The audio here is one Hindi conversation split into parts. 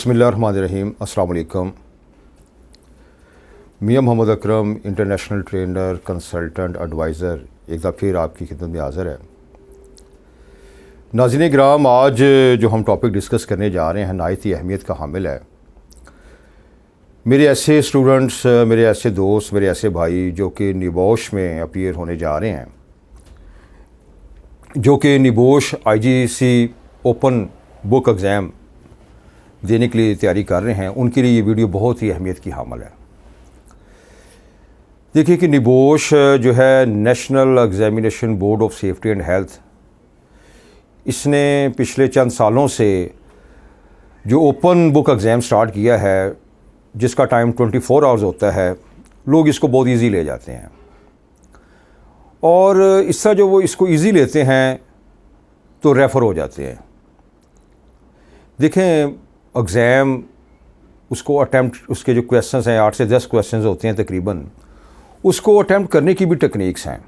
बिस्मिल्लाहिर्रहमानिर्रहीम। अस्सलाम वालेकुम। मियां Mohammad Akram, international trainer, consultant, adviser, एक दफ़ा फिर आपकी खिदमत में हाज़िर है। नाज़रीन इकराम, आज जो हम टॉपिक डिस्कस करने जा रहे हैं नहायत ही अहमियत का हामिल है। मेरे ऐसे स्टूडेंट्स, मेरे ऐसे दोस्त, मेरे ऐसे भाई जो कि निबोश में अपीयर होने जा रहे हैं, जो कि NEBOSH IGC open book exam देने के लिए तैयारी कर रहे हैं, उनके लिए ये वीडियो बहुत ही अहमियत की हामिल है। देखिए कि निबोश जो है national examination board of safety and health, इसने पिछले चंद सालों से जो ओपन बुक एग्ज़ाम स्टार्ट किया है, जिसका टाइम 24 आवर्स होता है, लोग इसको बहुत इजी ले जाते हैं और इससे जो वो इसको इजी लेते हैं तो रेफ़र हो जाते हैं। देखें, एग्ज़ाम उसको अटैम्प्ट, उसके जो क्वेश्चंस हैं 8 से 10 क्वेश्चंस होते हैं तकरीबन, उसको अटैम्प्ट करने की भी टेक्निक्स हैं।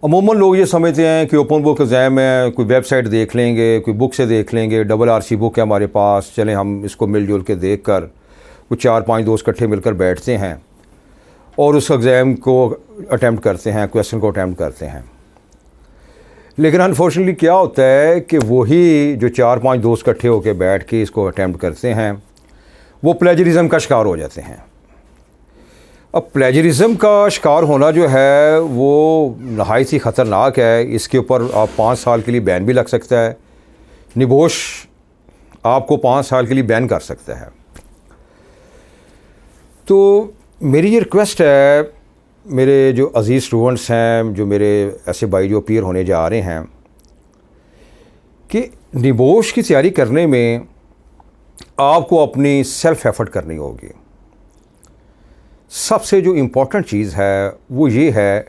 अमूमन लोग ये समझते हैं कि ओपन बुक एग्ज़ाम है, कोई वेबसाइट देख लेंगे, कोई बुक से देख लेंगे, RRC बुक है हमारे पास, चलें हम इसको मिलजुल के देख कर कुछ 4-5 दोस्त इकट्ठे मिलकर बैठते हैं और उस एग्ज़ाम को अटैम्प्ट करते हैं, क्वेश्चन को अटैम्प्ट करते हैं। लेकिन अनफॉर्चुनेटली क्या होता है कि वही जो 4-5 दोस्त इकट्ठे होकर बैठ के इसको अटैम्प्ट करते हैं, वो प्लेजरिज्म का शिकार हो जाते हैं। अब प्लेजरिज्म का शिकार होना जो है वो नहायत ही ख़तरनाक है। इसके ऊपर आप 5 साल के लिए बैन भी लग सकता है। निबोश आपको 5 साल के लिए बैन कर सकता है। तो मेरी ये रिक्वेस्ट है, मेरे जो अज़ीज़ स्टूडेंट्स हैं, जो मेरे ऐसे भाई जो अपीयर होने जा रहे हैं, कि निबोश की तैयारी करने में आपको अपनी सेल्फ़ एफ़र्ट करनी होगी। सबसे जो इम्पोर्टेंट चीज़ है वो ये है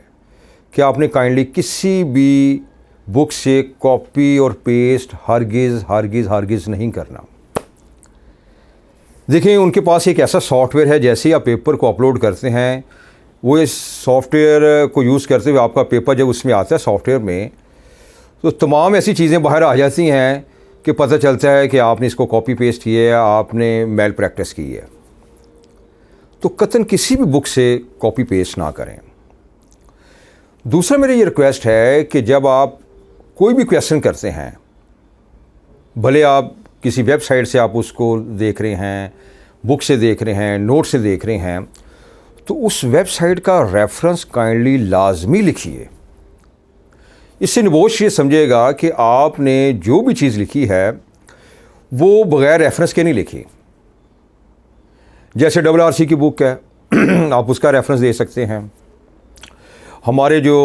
कि आपने काइंडली किसी भी बुक से कॉपी और पेस्ट हरगिज़ नहीं करना। देखिए, उनके पास एक ऐसा सॉफ्टवेयर है, जैसे ही आप पेपर को अपलोड करते हैं, वो इस सॉफ्टवेयर को यूज़ करते हुए आपका पेपर जब उसमें आता है सॉफ्टवेयर में, तो तमाम ऐसी चीज़ें बाहर आ जाती हैं कि पता चलता है कि आपने इसको कॉपी पेस्ट किया है, आपने मेल प्रैक्टिस की है। तो कतन किसी भी बुक से कॉपी पेस्ट ना करें। दूसरा मेरी ये रिक्वेस्ट है कि जब आप कोई भी क्वेश्चन करते हैं, भले आप किसी वेबसाइट से आप उसको देख रहे हैं, बुक से देख रहे हैं, नोट से देख रहे हैं, तो उस वेबसाइट का रेफरेंस काइंडली लाजमी लिखिए। इससे निबोश ये समझेगा कि आपने जो भी चीज़ लिखी है वो बग़ैर रेफरेंस के नहीं लिखी। जैसे RRC की बुक है आप उसका रेफरेंस दे सकते हैं। हमारे जो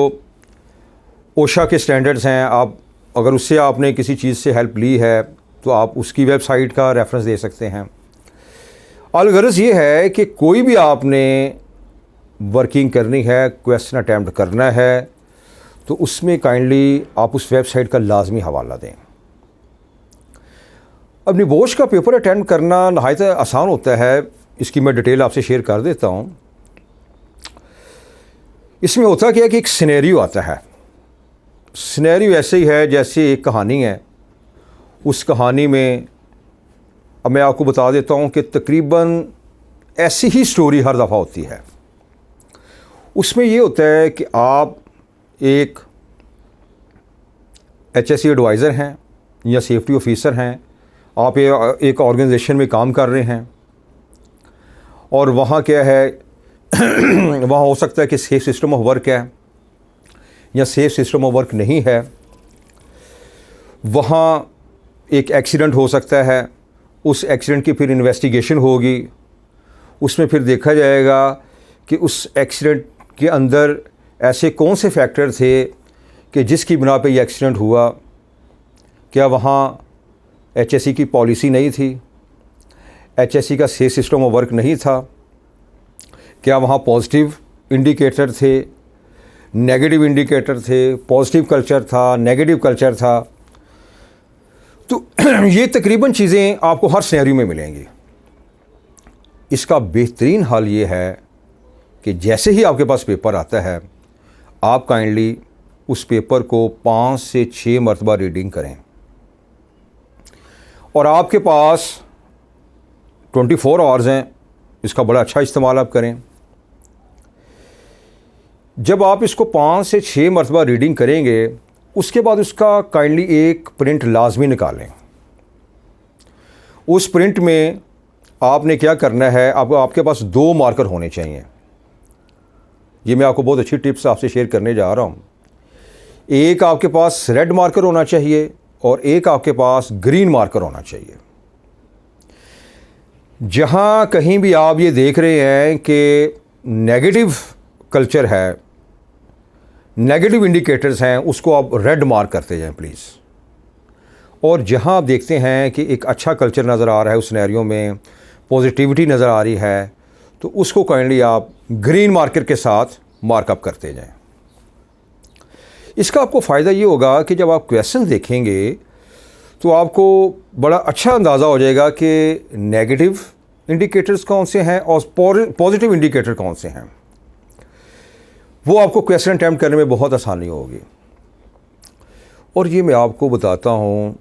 ओशा के स्टैंडर्ड्स हैं, आप अगर उससे आपने किसी चीज़ से हेल्प ली है तो आप उसकी वेबसाइट का रेफरेंस दे सकते हैं। अलगरज ये है कि कोई भी आपने वर्किंग करनी है, क्वेश्चन अटैम्प्ट करना है, तो उसमें काइंडली आप उस वेबसाइट का लाजमी हवाला दें। अब निबोश का पेपर अटैम्प्ट करना नहायत आसान होता है, इसकी मैं डिटेल आपसे शेयर कर देता हूँ। इसमें होता क्या है कि एक सिनेरियो आता है। सिनेरियो ऐसे ही है जैसे एक कहानी है। उस कहानी में अब मैं आपको बता देता हूँ कि तकरीबन ऐसी ही स्टोरी हर दफ़ा होती है। उसमें ये होता है कि आप एक HSE एडवाइज़र हैं या सेफ्टी ऑफिसर हैं, आप एक ऑर्गेनाइजेशन में काम कर रहे हैं और वहाँ क्या है वहाँ हो सकता है कि सेफ सिस्टम ऑफ वर्क है या सेफ सिस्टम ऑफ वर्क नहीं है। वहाँ एक एक्सीडेंट हो सकता है, उस एक्सीडेंट की फिर इन्वेस्टिगेशन होगी, उसमें फिर देखा जाएगा कि उस एक्सीडेंट के अंदर ऐसे कौन से फैक्टर थे कि जिसकी बिना पे ये एक्सीडेंट हुआ। क्या वहाँ HSE की पॉलिसी नहीं थी? HSE का सेफ सिस्टम ऑफ वर्क नहीं था? क्या वहाँ पॉजिटिव इंडिकेटर थे, नेगेटिव इंडिकेटर थे, पॉजिटिव कल्चर था, नेगेटिव कल्चर था? तो ये तकरीबन चीज़ें आपको हर सिनेरियो में मिलेंगी। इसका बेहतरीन हल ये है कि जैसे ही आपके पास पेपर आता है, आप काइंडली उस पेपर को 5 से 6 मरतबा रीडिंग करें। और आपके पास 24 आवर्स हैं, इसका बड़ा अच्छा इस्तेमाल आप करें। जब आप इसको 5 से 6 मरतबा रीडिंग करेंगे, उसके बाद उसका काइंडली एक प्रिंट लाजमी निकालें। उस प्रिंट में आपने क्या करना है, आपके पास 2 मार्कर होने चाहिए। ये मैं आपको बहुत अच्छी टिप्स आपसे शेयर करने जा रहा हूँ। एक आपके पास रेड मार्कर होना चाहिए और एक आपके पास ग्रीन मार्कर होना चाहिए। जहाँ कहीं भी आप ये देख रहे हैं कि नेगेटिव कल्चर है, नेगेटिव इंडिकेटर्स हैं, उसको आप रेड मार्क करते जाएं प्लीज़। और जहाँ आप देखते हैं कि एक अच्छा कल्चर नज़र आ रहा है, उस सिनेरियो में पॉजिटिविटी नज़र आ रही है, तो उसको काइंडली आप ग्रीन मार्कर के साथ मार्कअप करते जाएं। इसका आपको फ़ायदा ये होगा कि जब आप क्वेश्चन देखेंगे तो आपको बड़ा अच्छा अंदाज़ा हो जाएगा कि नेगेटिव इंडिकेटर्स कौन से हैं और पॉजिटिव इंडिकेटर कौन से हैं। वो आपको क्वेश्चन अटैम्प्ट करने में बहुत आसानी होगी। और ये मैं आपको बताता हूँ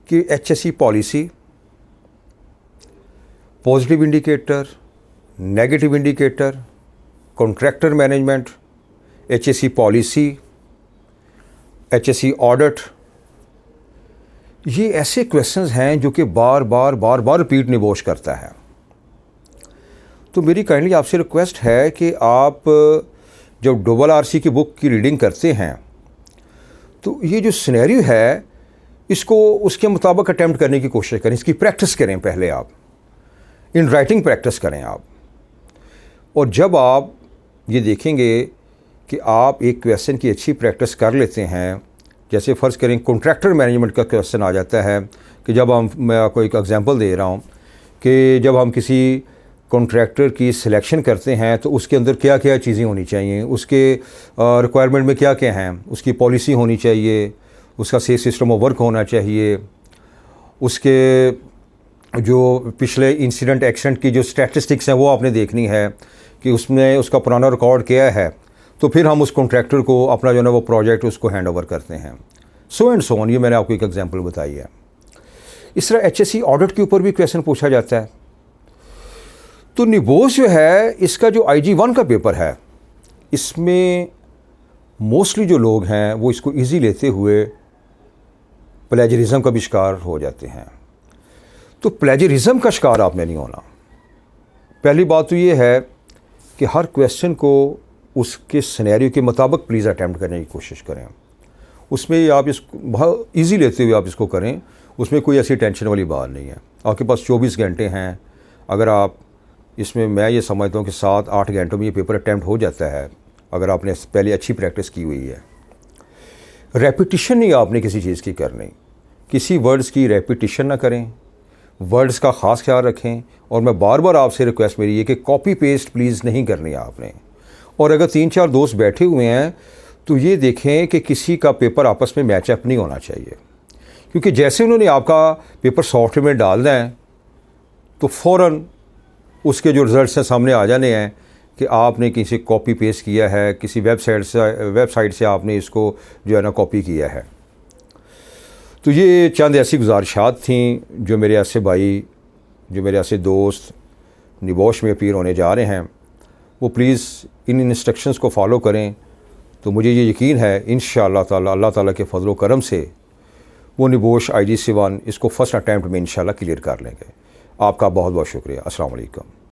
कि HSE policy, positive indicator, negative indicator, contractor management, HSE policy, HSE audit, ये ऐसे क्वेश्चंस हैं जो कि बार बार रिपीट निबोश करता है। तो मेरी काइंडली आपसे रिक्वेस्ट है कि आप जब RRC की बुक की रीडिंग करते हैं तो ये जो सिनेरियो है इसको उसके मुताबिक अटैम्प्ट करने की कोशिश करें, इसकी प्रैक्टिस करें। पहले आप इन राइटिंग प्रैक्टिस करें आप। और जब आप ये देखेंगे कि आप एक क्वेश्चन की अच्छी प्रैक्टिस कर लेते हैं, जैसे फ़र्ज़ करें कॉन्ट्रैक्टर मैनेजमेंट का क्वेश्चन आ जाता है कि जब मैं आपको एक एग्जांपल दे रहा हूँ कि जब हम किसी कॉन्ट्रैक्टर की सिलेक्शन करते हैं तो उसके अंदर क्या क्या चीज़ें होनी चाहिए, उसके रिक्वायरमेंट में क्या क्या हैं, उसकी पॉलिसी होनी चाहिए, उसका सेफ सिस्टम ऑफ वर्क होना चाहिए, उसके जो पिछले इंसिडेंट एक्सीडेंट की जो स्टैटिस्टिक्स हैं वो आपने देखनी है कि उसमें उसका पुराना रिकॉर्ड क्या है। तो फिर हम उस कॉन्ट्रैक्टर को अपना जो है वो प्रोजेक्ट उसको हैंड ओवर करते हैं। So and so on. ये मैंने आपको एक एग्जांपल बताई है। इस तरह HSE ऑडिट के ऊपर भी क्वेश्चन पूछा जाता है। तो निबोश जो है, इसका जो IG1 का पेपर है, इसमें मोस्टली जो लोग हैं वो इसको ईजी लेते हुए प्लेजरिज्म का भी शिकार हो जाते हैं। तो प्लेजरिज्म का शिकार आपने नहीं होना। पहली बात तो ये है कि हर क्वेश्चन को उसके सिनेरियो के मुताबिक प्लीज़ अटैम्प्ट करने की कोशिश करें। उसमें आप इसको बहुत ईजी लेते हुए आप इसको करें, उसमें कोई ऐसी टेंशन वाली बात नहीं है। आपके पास 24 घंटे हैं। अगर आप इसमें, मैं ये समझता हूँ कि 7-8 घंटों में ये पेपर अटैम्प्ट हो जाता है अगर आपने पहले अच्छी प्रैक्टिस की हुई है। रेपिटिशन नहीं आपने किसी चीज़ की करनी, किसी वर्ड्स की रेपिटिशन ना करें, वर्ड्स का ख़ास ख्याल रखें। और मैं बार बार आपसे रिक्वेस्ट मेरी है कि कॉपी पेस्ट प्लीज़ नहीं करनी आपने। और अगर 3-4 दोस्त बैठे हुए हैं तो ये देखें कि किसी का पेपर आपस में मैचअप नहीं होना चाहिए, क्योंकि जैसे उन्होंने आपका पेपर सॉफ्टवेयर में डालना है तो फ़ौरन उसके जो रिज़ल्ट्स हैं सामने आ जाने हैं कि आपने किसी कॉपी पेस्ट किया है, किसी वेबसाइट से आपने इसको जो है ना कॉपी किया है। तो ये चंद ऐसी गुजारिशात थी जो मेरे ऐसे भाई, जो मेरे ऐसे दोस्त निबोश में अपीयर होने जा रहे हैं, वो प्लीज़ इन इंस्ट्रक्शंस को फॉलो करें। तो मुझे ये यकीन है इंशाअल्लाह ताला, अल्लाह ताला के फजल व करम से वो निबोश IG-1 इसको फर्स्ट अटैम्प्ट में इंशाअल्लाह क्लियर कर लेंगे। आपका बहुत बहुत शुक्रिया। अस्सलाम वालेकुम।